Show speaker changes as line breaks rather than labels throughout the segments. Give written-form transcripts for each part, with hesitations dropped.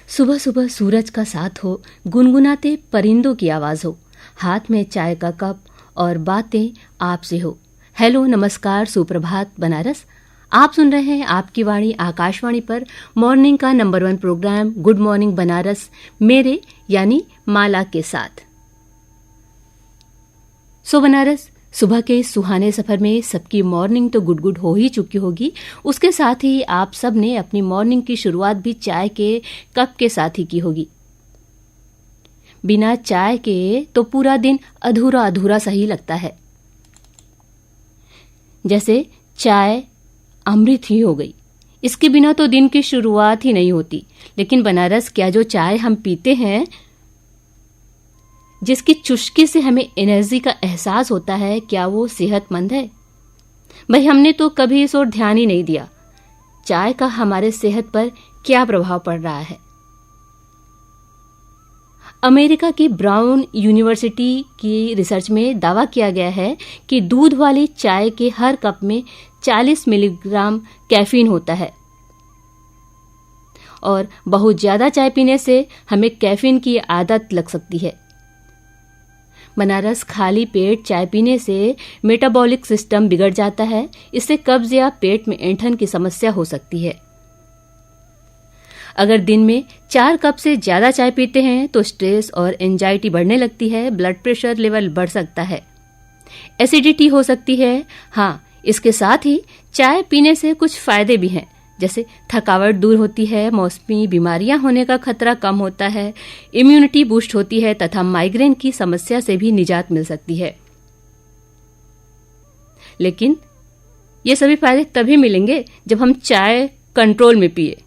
सुबह सुबह सूरज का साथ हो, गुनगुनाते परिंदों की आवाज हो, हाथ में चाय का कप और बातें आपसे हो। हेलो, नमस्कार, सुप्रभात बनारस। आप सुन रहे हैं आपकी वाणी आकाशवाणी पर मॉर्निंग का number 1 program good morning Banaras, मेरे यानी माला के साथ। सो बनारस, सुबह के सुहाने सफर में सबकी मॉर्निंग तो गुड हो ही चुकी होगी। उसके साथ ही आप सब ने अपनी मॉर्निंग की शुरुआत भी चाय के कप के साथ ही की होगी। बिना चाय के तो पूरा दिन अधूरा अधूरा सा ही लगता है, जैसे चाय अमृत ही हो गई। इसके बिना तो दिन की शुरुआत ही नहीं होती। लेकिन बनारस, क्या जो चाय हम पीते हैं, जिसकी चुस्की से हमें एनर्जी का एहसास होता है, क्या वो सेहतमंद है? भाई, हमने तो कभी इस ओर ध्यान ही नहीं दिया। चाय का हमारे सेहत पर क्या प्रभाव पड़ रहा है? अमेरिका की ब्राउन यूनिवर्सिटी की रिसर्च में दावा किया गया है कि दूध वाली चाय के हर कप में 40 मिलीग्राम कैफीन होता है और बहुत ज्यादा चाय पीने से हमें कैफीन की आदत लग सकती है। बनारस, खाली पेट चाय पीने से मेटाबॉलिक सिस्टम बिगड़ जाता है। इससे कब्ज या पेट में ऐंठन की समस्या हो सकती है। अगर दिन में 4 कप से ज्यादा चाय पीते हैं तो स्ट्रेस और एंजाइटी बढ़ने लगती है, ब्लड प्रेशर लेवल बढ़ सकता है, एसिडिटी हो सकती है। हाँ, इसके साथ ही चाय पीने से कुछ फायदे भी हैं, जैसे थकावट दूर होती है, मौसमी बीमारियां होने का खतरा कम होता है, इम्यूनिटी बूस्ट होती है तथा माइग्रेन की समस्या से भी निजात मिल सकती है। लेकिन ये सभी फायदे तभी मिलेंगे जब हम चाय कंट्रोल में पिए।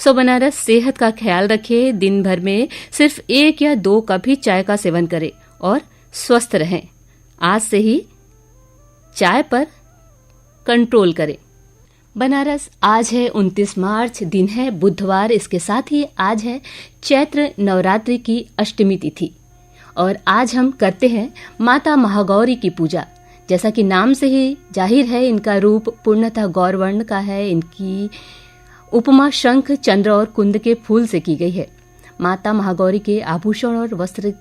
सो बनारस, सेहत का ख्याल रखें, दिन भर में सिर्फ 1 या 2 कप ही चाय का सेवन करें और स्वस्थ रहें। आज से ही चाय पर कंट्रोल करें। बनारस, आज है 29 मार्च, दिन है बुधवार। इसके साथ ही आज है चैत्र नवरात्रि की अष्टमी तिथि और आज हम करते हैं माता महागौरी की पूजा। जैसा कि नाम से ही जाहिर है, इनका रूप पूर्णतः गौरवर्ण का है। इनकी उपमा शंख, चंद्र और कुंद के फूल से की गई है। माता महागौरी के आभूषण और वस्त्र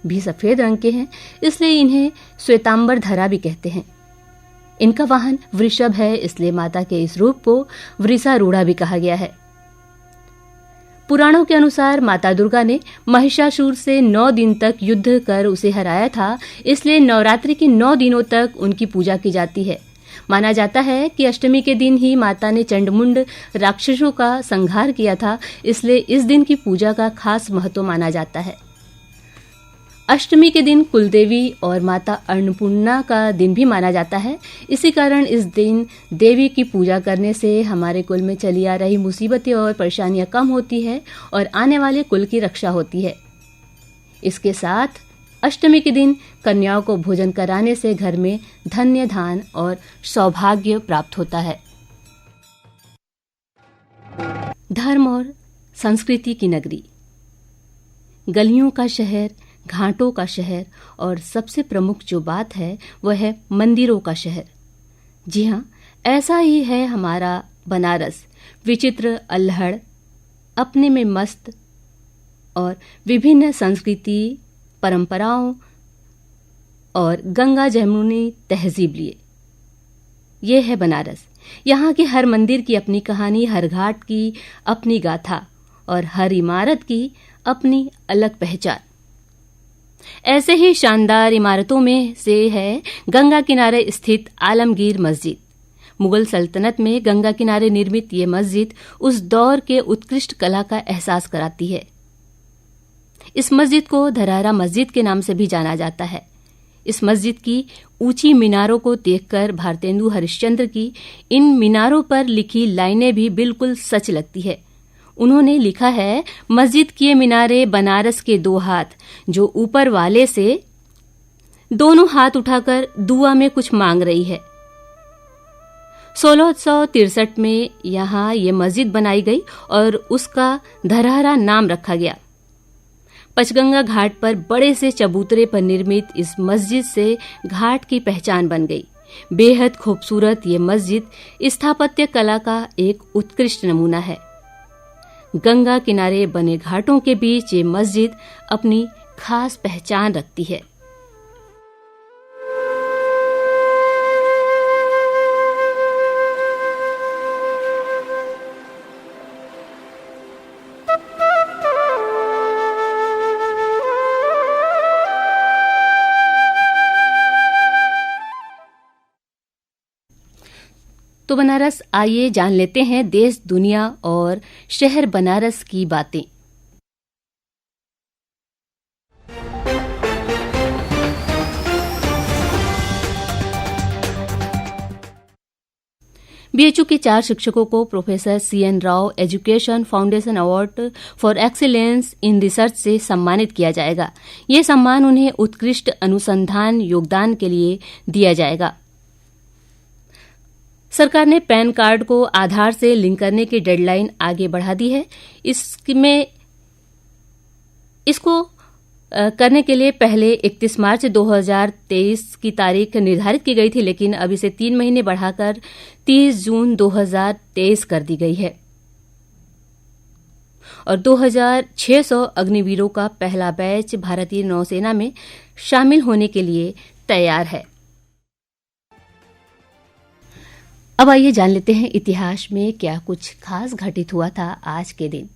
भी सफेद रंग के हैं, इसलिए इन्हें श्वेतांबर धरा भी कहते हैं। इनका वाहन वृषभ है, इसलिए माता के इस रूप को वृषारूढ़ा भी कहा गया है। पुराणों के अनुसार माता दुर्गा ने महिषासुर से 9 दिन तक युद्ध कर उसे हराया था, इसलिए नवरात्रि के 9 दिनों तक उनकी पूजा की जाती है। माना जाता है कि अष्टमी के दिन ही माता ने चंडमुंड राक्षसों का संहार किया था, इसलिए इस दिन की पूजा का खास महत्व माना जाता है। अष्टमी के दिन कुलदेवी और माता अन्नपूर्णा का दिन भी माना जाता है। इसी कारण इस दिन देवी की पूजा करने से हमारे कुल में चली आ रही मुसीबतें और परेशानियां कम होती है और आने वाले कुल की रक्षा होती है। इसके साथ अष्टमी के दिन कन्याओं को भोजन कराने से घर में धन्य धान और सौभाग्य प्राप्त होता है। धर्म और संस्कृति की नगरी, गलियों का शहर, घाटों का शहर और सबसे प्रमुख जो बात है वह है मंदिरों का शहर। जी हाँ, ऐसा ही है हमारा बनारस, विचित्र, अल्हड़, अपने में मस्त और विभिन्न संस्कृति, परंपराओं और गंगा जमुनी तहजीब लिए। ये है बनारस। यहाँ के हर मंदिर की अपनी कहानी, हर घाट की अपनी गाथा और हर इमारत की अपनी अलग पहचान। ऐसे ही शानदार इमारतों में से है गंगा किनारे स्थित आलमगीर मस्जिद। मुगल सल्तनत में गंगा किनारे निर्मित ये मस्जिद उस दौर के उत्कृष्ट कला का एहसास कराती है। इस मस्जिद को धरहरा मस्जिद के नाम से भी जाना जाता है। इस मस्जिद की ऊंची मीनारों को देखकर भारतेंदु हरिश्चंद्र की इन मीनारों पर लिखी लाइनें भी बिल्कुल सच लगती है। उन्होंने लिखा है, मस्जिद की ये मीनारें बनारस के 2 हाथ, जो ऊपर वाले से दोनों हाथ उठाकर दुआ में कुछ मांग रही है। 1663 में यहाँ ये मस्जिद बनाई गई और उसका धरहरा नाम रखा गया। पचगंगा घाट पर बड़े से चबूतरे पर निर्मित इस मस्जिद से घाट की पहचान बन गई। बेहद खूबसूरत ये मस्जिद स्थापत्य कला का एक उत्कृष्ट नमूना है। गंगा किनारे बने घाटों के बीच ये मस्जिद अपनी खास पहचान रखती है। तो बनारस, आइए जान लेते हैं देश, दुनिया और शहर बनारस की बातें। बीएचयू के 4 शिक्षकों को professor CN Rao education foundation award for excellence in research से सम्मानित किया जाएगा। ये सम्मान उन्हें उत्कृष्ट अनुसंधान योगदान के लिए दिया जाएगा। सरकार ने पैन कार्ड को आधार से लिंक करने की डेडलाइन आगे बढ़ा दी है। इसको करने के लिए पहले 31 मार्च 2023 की तारीख निर्धारित की गई थी, लेकिन अब इसे 3 महीने बढ़ाकर 30 जून 2023 कर दी गई है। और 2600 अग्निवीरों का पहला बैच भारतीय नौसेना में शामिल होने के लिए तैयार है। अब आइए जान लेते हैं इतिहास में क्या कुछ खास घटित हुआ था आज के दिन।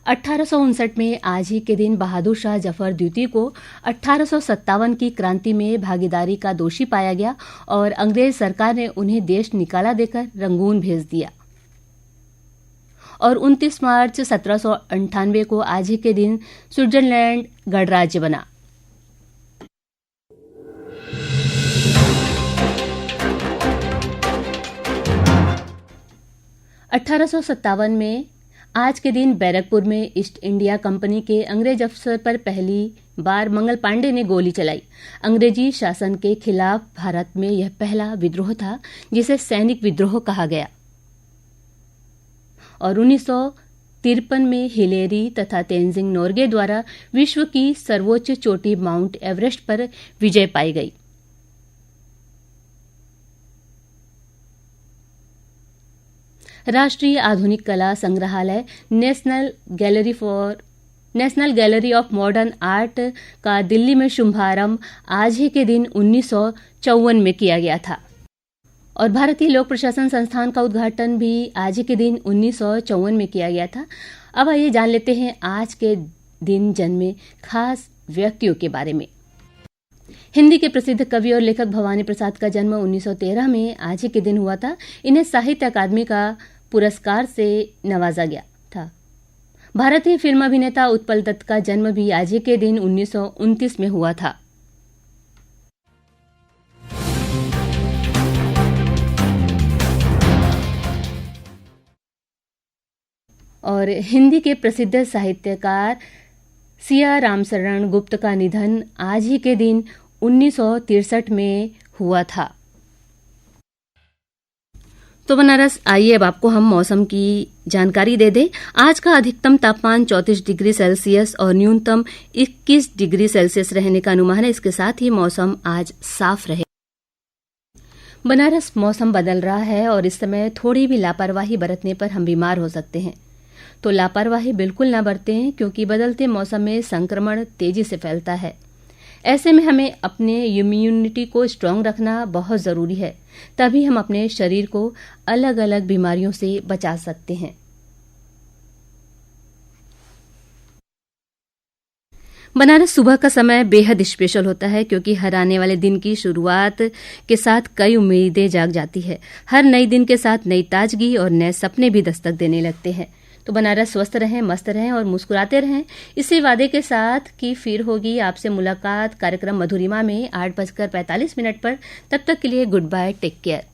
1859 में आज ही के दिन बहादुर शाह जफर द्वितीय को 1857 की क्रांति में भागीदारी का दोषी पाया गया और अंग्रेज सरकार ने उन्हें देश निकाला देकर रंगून भेज दिया। और 29 मार्च 1798 को आज ही के दिन स्विट्जरलैंड गणराज्य बना। (1857) में आज के दिन बैरकपुर में ईस्ट इंडिया कंपनी के अंग्रेज अफसर पर पहली बार मंगल पांडे ने गोली चलाई। अंग्रेजी शासन के खिलाफ भारत में यह पहला विद्रोह था जिसे सैनिक विद्रोह कहा गया। और 1953 में हिलेरी तथा तेंजिंग नोर्गे द्वारा विश्व की सर्वोच्च चोटी माउंट एवरेस्ट पर विजय पाई गई। राष्ट्रीय आधुनिक कला संग्रहालय national gallery of modern art का दिल्ली में शुभारंभ आज ही के दिन 1954 में किया गया था। और भारतीय लोक प्रशासन संस्थान का उद्घाटन भी आज ही के दिन 1954 में किया गया था। अब आइए जान लेते हैं आज के दिन जन्मे खास व्यक्तियों के बारे में। हिंदी के प्रसिद्ध कवि और लेखक भवानी प्रसाद का जन्म 1913 में आज ही के दिन हुआ था। इन्हें साहित्य अकादमी का पुरस्कार से नवाजा गया था। भारतीय फिल्म अभिनेता उत्पल दत्त का जन्म भी आज ही के दिन 1929 में हुआ था। और हिंदी के प्रसिद्ध साहित्यकार सिया रामशरण गुप्त का निधन आज ही के दिन 1963 में हुआ था। तो बनारस, आइए अब आपको हम मौसम की जानकारी दे दें। आज का अधिकतम तापमान 34 डिग्री सेल्सियस और न्यूनतम 21 डिग्री सेल्सियस रहने का अनुमान है। इसके साथ ही मौसम आज साफ रहे। बनारस, मौसम बदल रहा है और इस समय थोड़ी भी लापरवाही बरतने पर हम बीमार हो सकते हैं। तो लापरवाही बिल्कुल न बरतें, क्योंकि बदलते मौसम में संक्रमण तेजी से फैलता है। ऐसे में हमें अपने इम्यूनिटी को स्ट्रांग रखना बहुत ज़रूरी है, तभी हम अपने शरीर को अलग अलग बीमारियों से बचा सकते हैं। बनारस, सुबह का समय बेहद स्पेशल होता है, क्योंकि हर आने वाले दिन की शुरुआत के साथ कई उम्मीदें जाग जाती है। हर नए दिन के साथ नई ताजगी और नए सपने भी दस्तक देने लगते हैं। तो बनारस, स्वस्थ रहें, मस्त रहें और मुस्कुराते रहें, इसी वादे के साथ कि फिर होगी आपसे मुलाकात कार्यक्रम मधुरिमा में 8:45 पर। तब तक के लिए गुड बाय, टेक केयर।